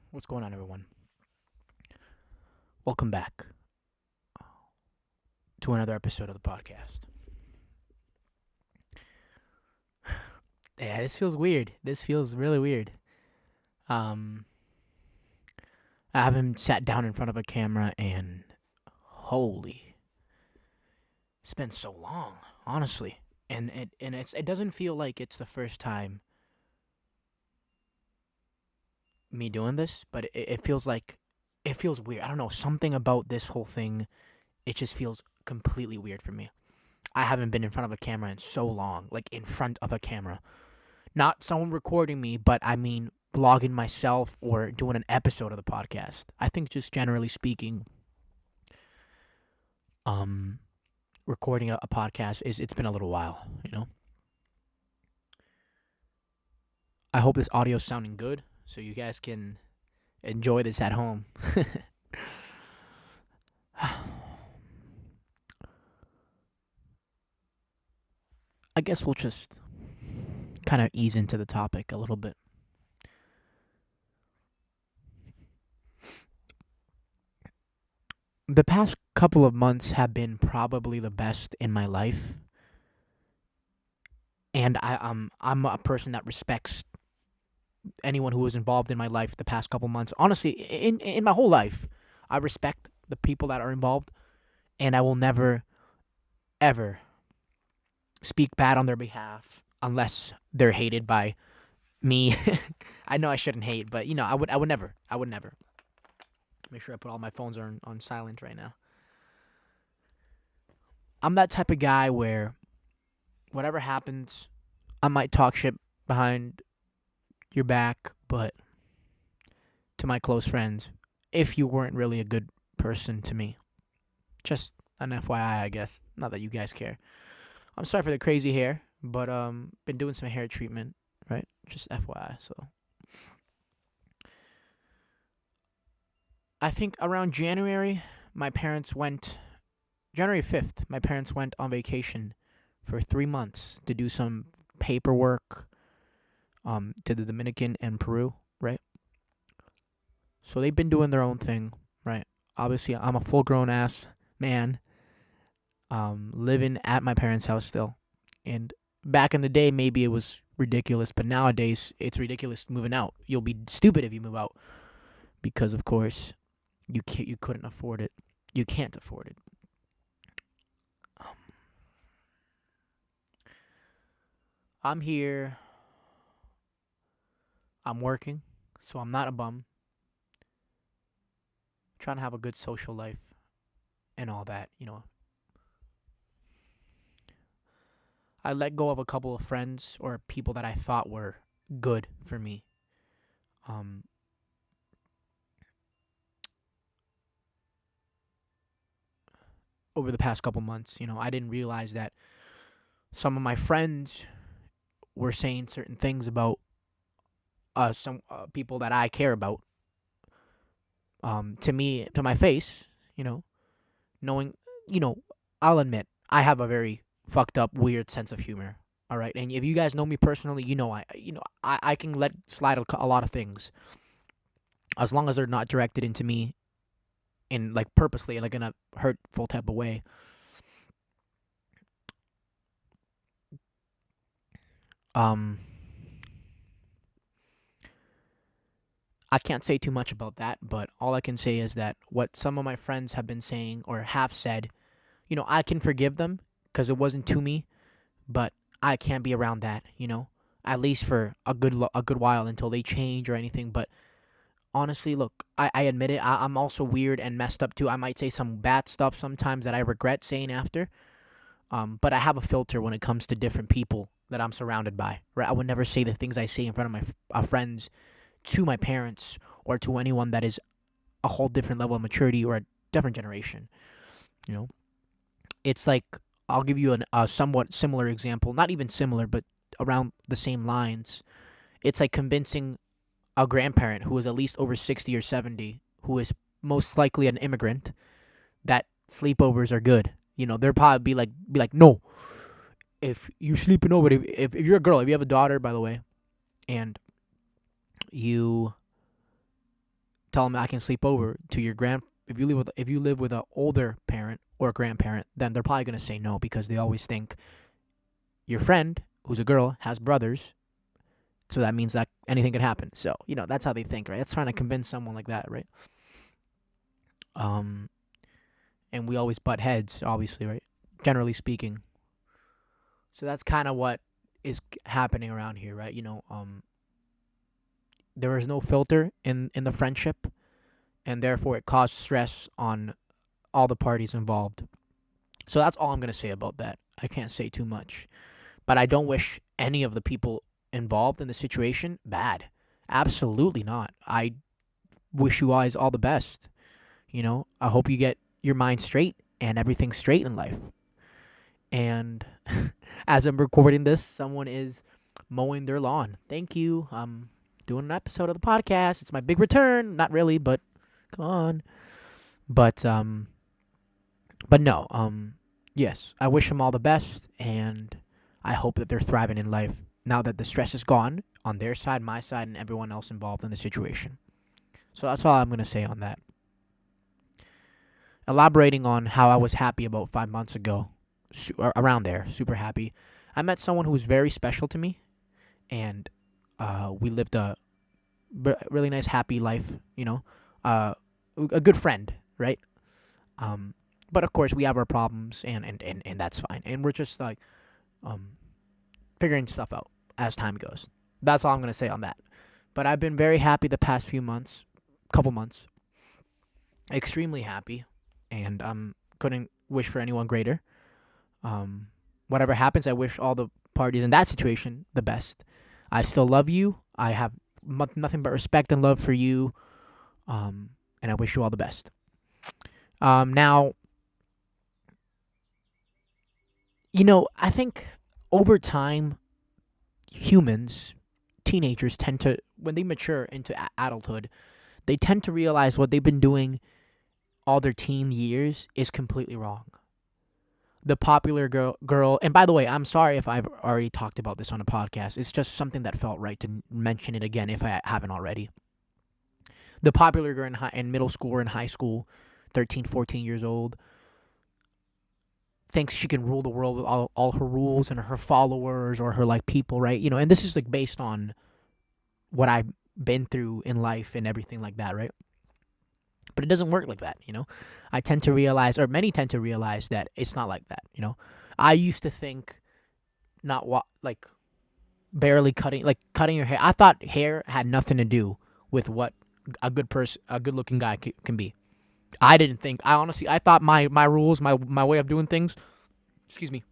What's going on, everyone? Welcome back to another episode of the podcast. Yeah, this feels weird. This feels really weird. I haven't sat down in front of a camera and it's been so long, honestly. And it doesn't feel like it's the first time me doing this, but it feels weird. I don't know, something about this whole thing, it just feels completely weird for me. I haven't been in front of a camera in so long, like in front of a camera. Not someone recording me, but I mean vlogging myself or doing an episode of the podcast. I think just generally speaking, recording a podcast it's been a little while, you know? I hope this audio's sounding good so you guys can enjoy this at home. I guess we'll just kind of ease into the topic a little bit. The past couple of months have been probably the best in my life. And I'm a person that respects anyone who was involved in my life the past couple months. Honestly, in my whole life, I respect the people that are involved, and I will never, ever speak bad on their behalf unless they're hated by me. I know I shouldn't hate, but I would never. Make sure I put all my phones on silent right now. I'm that type of guy where whatever happens, I might talk shit behind your back, but to my close friends, if you weren't really a good person to me, just an FYI, I guess. Not that you guys care. I'm sorry for the crazy hair, but been doing some hair treatment, right? Just FYI. So I think around January 5th, my parents went on vacation for 3 months to do some paperwork to the Dominican and Peru, right? So they've been doing their own thing, right? Obviously, I'm a full-grown ass man living at my parents' house still. And back in the day, maybe it was ridiculous, but nowadays, it's ridiculous moving out. You'll be stupid if you move out because, of course, you couldn't afford it. You can't afford it. I'm here. I'm working, so I'm not a bum. Trying to have a good social life and all that, I let go of a couple of friends or people that I thought were good for me. Over the past couple months, I didn't realize that some of my friends were saying certain things about some people that I care about. To me, to my face, knowing, I'll admit I have a very fucked up, weird sense of humor. All right, and if you guys know me personally, I can let slide a lot of things, as long as they're not directed into me, in like purposely, like in a hurtful type of way. I can't say too much about that, but all I can say is that what some of my friends have been saying or have said, I can forgive them because it wasn't to me, but I can't be around that, at least for a good while until they change or anything. But honestly, look, I admit it. I'm also weird and messed up too. I might say some bad stuff sometimes that I regret saying after. But I have a filter when it comes to different people that I'm surrounded by. Right? I would never say the things I say in front of my friends to my parents or to anyone that is a whole different level of maturity or a different generation. It's like, I'll give you a somewhat similar example. Not even similar, but around the same lines. It's like convincing a grandparent who is at least over 60 or 70, who is most likely an immigrant, that sleepovers are good. They'll probably be like, no, if you sleeping over, if you're a girl, if you have a daughter, by the way, and you tell them I can sleep over to your if you live with an older parent or a grandparent, then they're probably gonna say no because they always think your friend who's a girl has brothers, so that means that anything could happen. So that's how they think, right? That's trying to convince someone like that, right? Um, and we always butt heads, obviously, right? Generally speaking. So that's kind of what is happening around here, right? There is no filter in the friendship, and therefore it caused stress on all the parties involved. So that's all I'm gonna say about that. I can't say too much, but I don't wish any of the people involved in the situation bad. Absolutely not. I wish you guys all the best. I hope you get your mind straight and everything straight in life. And as I'm recording this, someone is mowing their lawn. Thank you. I'm doing an episode of the podcast. It's my big return. Not really, but come on. But no. Yes, I wish them all the best, and I hope that they're thriving in life now that the stress is gone on their side, my side, and everyone else involved in the situation. So that's all I'm gonna say on that. Elaborating on how I was happy about 5 months ago, around there, super happy. I met someone who was very special to me, and we lived a really nice, happy life. A good friend, right? But of course, we have our problems, and that's fine. And we're just like figuring stuff out as time goes. That's all I'm gonna say on that. But I've been very happy the past few months, couple months, extremely happy, and couldn't wish for anyone greater. Whatever happens, I wish all the parties in that situation the best. I still love you. I have nothing but respect and love for you, and I wish you all the best. Now, I think over time, teenagers tend to, when they mature into adulthood, they tend to realize what they've been doing all their teen years is completely wrong. The popular girl, and by the way, I'm sorry if I've already talked about this on a podcast. It's just something that felt right to mention it again if I haven't already. The popular girl in middle school or in high school, 13, 14 years old, thinks she can rule the world with all her rules and her followers or her people, right? And this is based on what I've been through in life and everything like that, right? But it doesn't work like that. I tend to realize, or many tend to realize, that it's not like that. I used to think not barely cutting your hair. I thought hair had nothing to do with what a good looking guy can be. I didn't think. I thought my rules, my way of doing things, excuse me,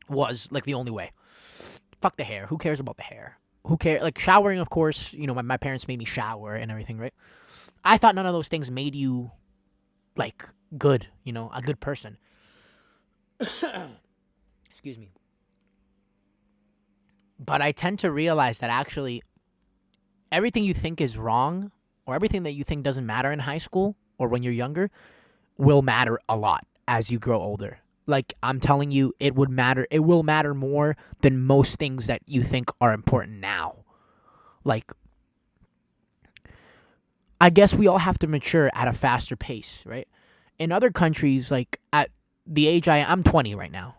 was the only way. Fuck the hair. Who cares about the hair? Who cares? Showering, of course. My parents made me shower and everything, right? I thought none of those things made you good. A good person. Excuse me. But I tend to realize that actually everything you think is wrong, or everything that you think doesn't matter in high school or when you're younger, will matter a lot as you grow older. I'm telling you, it will matter more than most things that you think are important now. I guess we all have to mature at a faster pace, right? In other countries, at the age I'm 20 right now.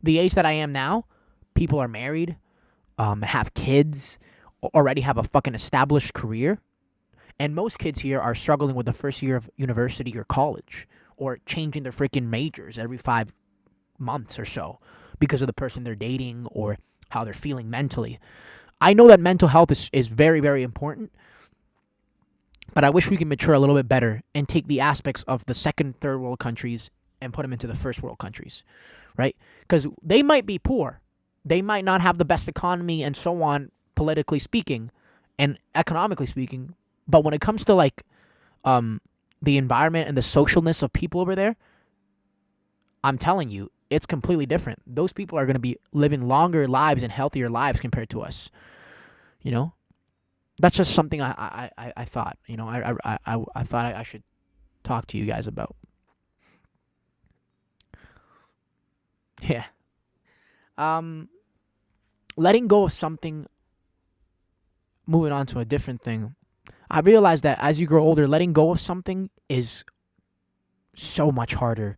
The age that I am now, people are married, have kids, already have a fucking established career. And most kids here are struggling with the first year of university or college, or changing their freaking majors every 5 months or so because of the person they're dating or how they're feeling mentally. I know that mental health is very, very important, but I wish we could mature a little bit better and take the aspects of the second, third world countries and put them into the first world countries, right? Because they might be poor. They might not have the best economy and so on, politically speaking and economically speaking. But when it comes to the environment and the socialness of people over there, I'm telling you, it's completely different. Those people are going to be living longer lives and healthier lives compared to us. That's just something I thought. I thought I should talk to you guys about. Yeah. Um, letting go of something, moving on to a different thing. I realized that as you grow older, letting go of something is so much harder.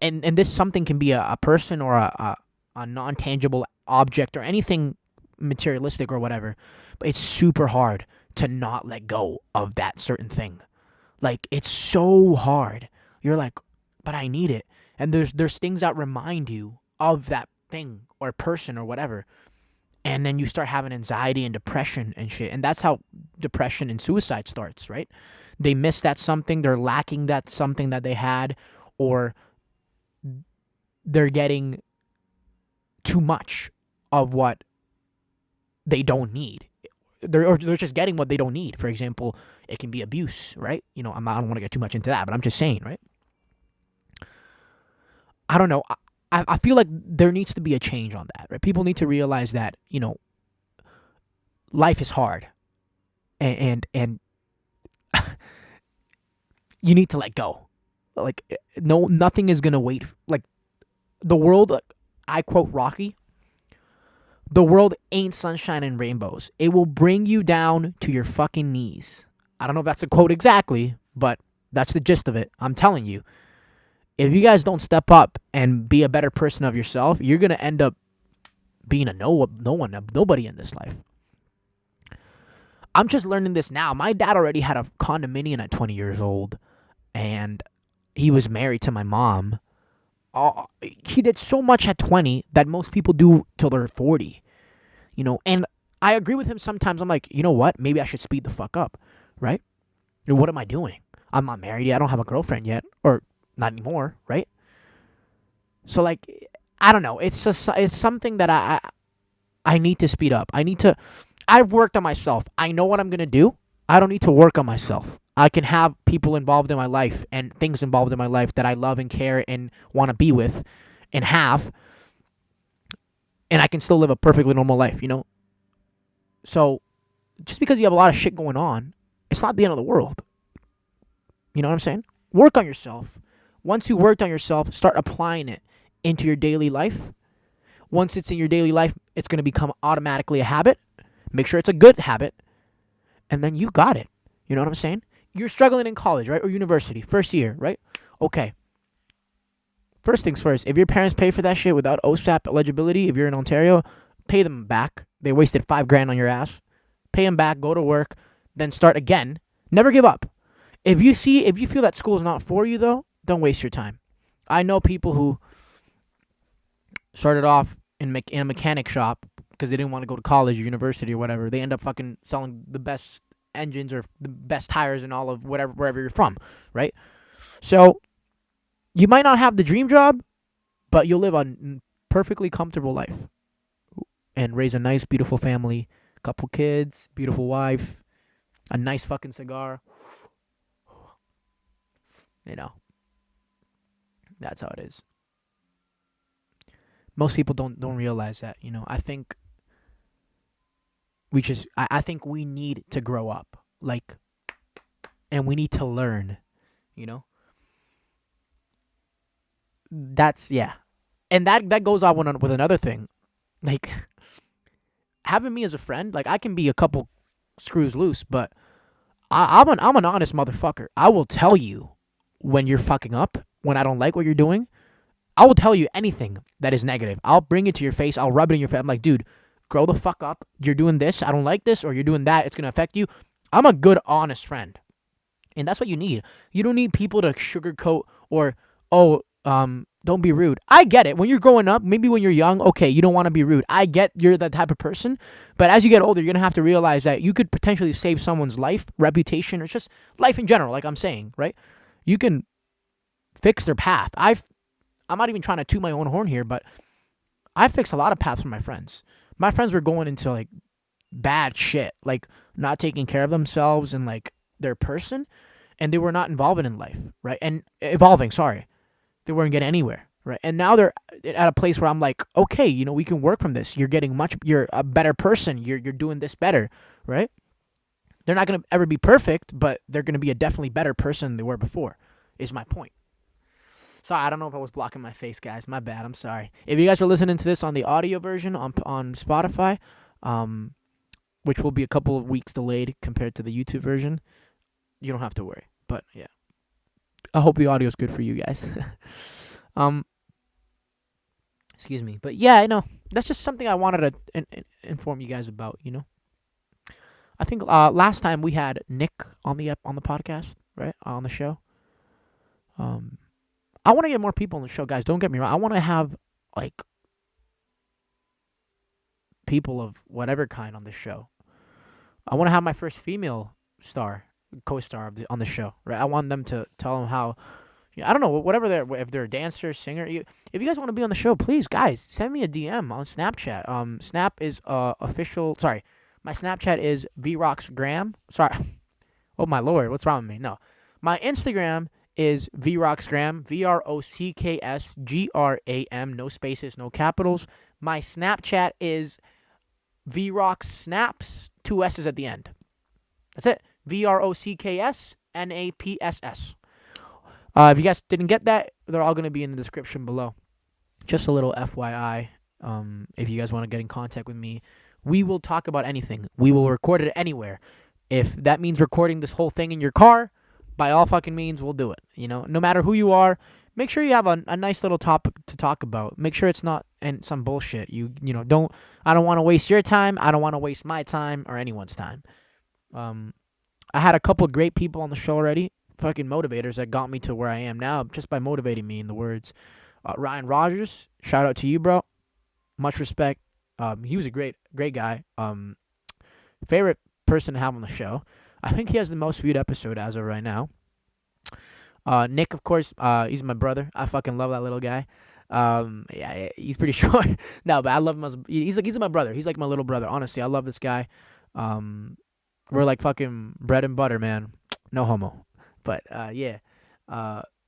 And this something can be a person or a non tangible object or anything materialistic or whatever. But it's super hard to not let go of that certain thing. Like, it's so hard. You're like, but I need it. And there's things that remind you of that thing or person or whatever. And then you start having anxiety and depression and shit. And that's how depression and suicide starts, right? They miss that something, they're lacking that something that they had, or they're getting too much of what they don't need. They're just getting what they don't need. For example, it can be abuse, right? I don't want to get too much into that, but I'm just saying, right? I don't know. I feel like there needs to be a change on that, right? People need to realize that, life is hard, and you need to let go. Like, no, nothing is gonna wait. Like, the world, I quote Rocky, the world ain't sunshine and rainbows. It will bring you down to your fucking knees. I don't know if that's a quote exactly, but that's the gist of it. I'm telling you, if you guys don't step up and be a better person of yourself, you're gonna end up being a nobody in this life. I'm just learning this now. My dad already had a condominium at 20 years old, and he was married to my mom. He did so much at 20 that most people do till they're 40, and I agree with him sometimes. I'm like, you know what? Maybe I should speed the fuck up, right? What am I doing? I'm not married yet. I don't have a girlfriend yet, or not anymore, right? So, like, I don't know. It's something that I need to speed up. I've worked on myself. I know what I'm going to do. I don't need to work on myself. I can have people involved in my life and things involved in my life that I love and care and want to be with and have, and I can still live a perfectly normal life, So, just because you have a lot of shit going on, it's not the end of the world. You know what I'm saying? Work on yourself. Once you worked on yourself, start applying it into your daily life. Once it's in your daily life, it's going to become automatically a habit. Make sure it's a good habit. And then you got it. You know what I'm saying? You're struggling in college, right? Or university. First year, right? Okay. First things first. If your parents pay for that shit without OSAP eligibility, if you're in Ontario, pay them back. They wasted $5,000 on your ass. Pay them back. Go to work. Then start again. Never give up. If you feel that school is not for you, though, don't waste your time. I know people who started off in a mechanic shop because they didn't want to go to college or university or whatever. They end up fucking selling the best engines or the best tires in all of wherever you're from, right? So you might not have the dream job, but you'll live a perfectly comfortable life and raise a nice, beautiful family, couple kids, beautiful wife, a nice fucking cigar. That's how it is. Most people don't realize that. I think I think we need to grow up, like, and we need to learn. That's, yeah, and that goes on with another thing, like, having me as a friend. Like, I can be a couple screws loose, but I'm an honest motherfucker. I will tell you when you're fucking up, when I don't like what you're doing. I will tell you anything that is negative. I'll bring it to your face. I'll rub it in your face. I'm like, dude, grow the fuck up. You're doing this. I don't like this. Or you're doing that. It's going to affect you. I'm a good, honest friend. And that's what you need. You don't need people to sugarcoat or, don't be rude. I get it. When you're growing up, maybe when you're young, okay, you don't want to be rude. I get you're that type of person. But as you get older, you're going to have to realize that you could potentially save someone's life, reputation, or just life in general, like I'm saying, right? You can fix their path. I'm not even trying to toot my own horn here, but I fixed a lot of paths for my friends. My friends were going into, like, bad shit, like not taking care of themselves and, like, their person, and they were not involved in life, right? And evolving, sorry. They weren't getting anywhere, right? And now they're at a place where I'm like, okay, we can work from this. You're a better person. You're doing this better, right? They're not going to ever be perfect, but they're going to be a definitely better person than they were before, is my point. Sorry, I don't know if I was blocking my face, guys. My bad. I'm sorry. If you guys are listening to this on the audio version on Spotify, which will be a couple of weeks delayed compared to the YouTube version, you don't have to worry. But yeah, I hope the audio is good for you guys. um, excuse me. But yeah, I know that's just something I wanted to inform you guys about. I think last time we had Nick on the podcast, right, on the show. I want to get more people on the show, guys. Don't get me wrong. I want to have like people of whatever kind on the show. I want to have my first female co-star on the show, right? I want them to tell them how. I don't know, whatever if they're a dancer, singer. If you guys want to be on the show, please, guys, send me a DM on Snapchat. Snap is official. Sorry, my Snapchat is vrocksgram. Sorry, oh my lord, what's wrong with me? No, my Instagram is vrocksgram. VROCKSGRAM. No spaces, no capitals. My Snapchat is vrocksnaps. 2 S's at the end. That's it. VROCKSNAPSS. If you guys didn't get that, they're all going to be in the description below. Just a little FYI. If you guys want to get in contact with me, we will talk about anything. We will record it anywhere. If that means recording this whole thing in your car, by all fucking means, we'll do it. No matter who you are, make sure you have a nice little topic to talk about. Make sure it's not some bullshit. I don't want to waste your time. I don't want to waste my time or anyone's time. I had a couple of great people on the show already. Fucking motivators that got me to where I am now just by motivating me, in the words. Ryan Rogers, shout out to you, bro. Much respect. He was a great guy. Favorite person to have on the show. I think he has the most viewed episode as of right now. Nick, of course, he's my brother. I fucking love that little guy. Yeah, he's pretty short. No, but I love him he's my brother. He's like my little brother. Honestly, I love this guy. We're like fucking bread and butter, man. No homo. But yeah.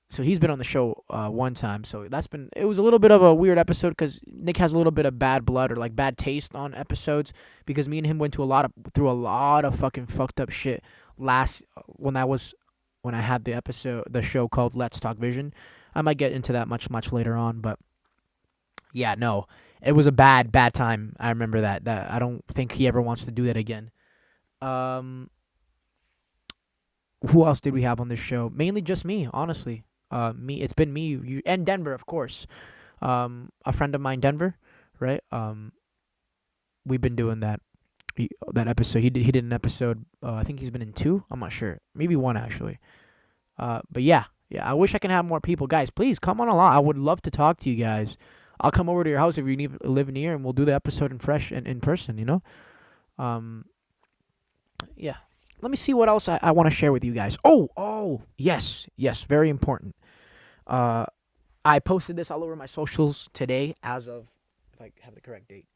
So he's been on the show one time. So it was a little bit of a weird episode because Nick has a little bit of bad blood or like bad taste on episodes because me and him went through a lot of fucking fucked up shit when I had the show called Let's Talk Vision. I might get into that much later on, but yeah, no, it was a bad time. I remember that I don't think he ever wants to do that again. Who else did we have on this show? Mainly just me, honestly. It's been me, you, and Denver, of course. A friend of mine, Denver, right? We've been doing that episode. He did an episode. I think he's been in 2. I'm not sure, maybe 1 actually. But yeah. I wish I can have more people, guys. Please come on along. I would love to talk to you guys. I'll come over to your house if you live near, and we'll do the episode in person. Yeah. Let me see what else I want to share with you guys. Oh, yes, very important. I posted this all over my socials today as of, if I have the correct date,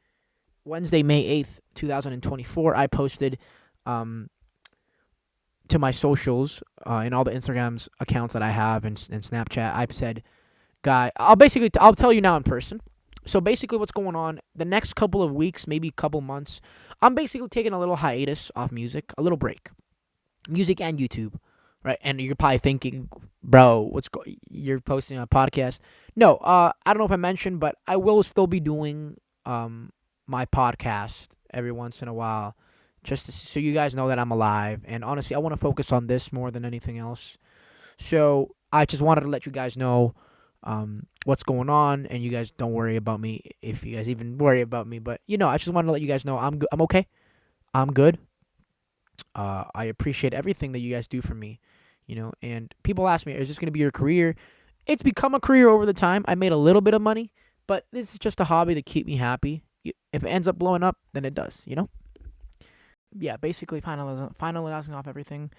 Wednesday, May 8th, 2024. I posted to my socials and all the Instagram's accounts that I have and Snapchat. I've said, I'll tell you now in person. So basically what's going on, the next couple of weeks, maybe a couple months, I'm basically taking a little hiatus off music, a little break. Music and YouTube, right? And you're probably thinking, bro, you're posting a podcast. No, I don't know if I mentioned, but I will still be doing my podcast every once in a while, just so you guys know that I'm alive. And honestly, I want to focus on this more than anything else. So I just wanted to let you guys know what's going on, and you guys don't worry about me if you guys even worry about me. But I just wanted to let you guys know I'm okay. I'm good. I appreciate everything that you guys do for me, and people ask me, is this going to be your career? It's become a career over the time. I made a little bit of money, but this is just a hobby to keep me happy. If it ends up blowing up, then it does, Yeah, basically finalizing off everything.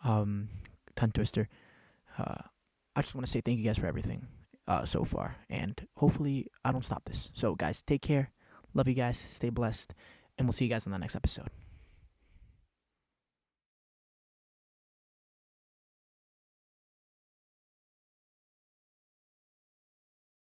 Tongue twister. I just want to say thank you guys for everything so far, and hopefully I don't stop this. So guys, take care. Love you guys. Stay blessed, and we'll see you guys in the next episode.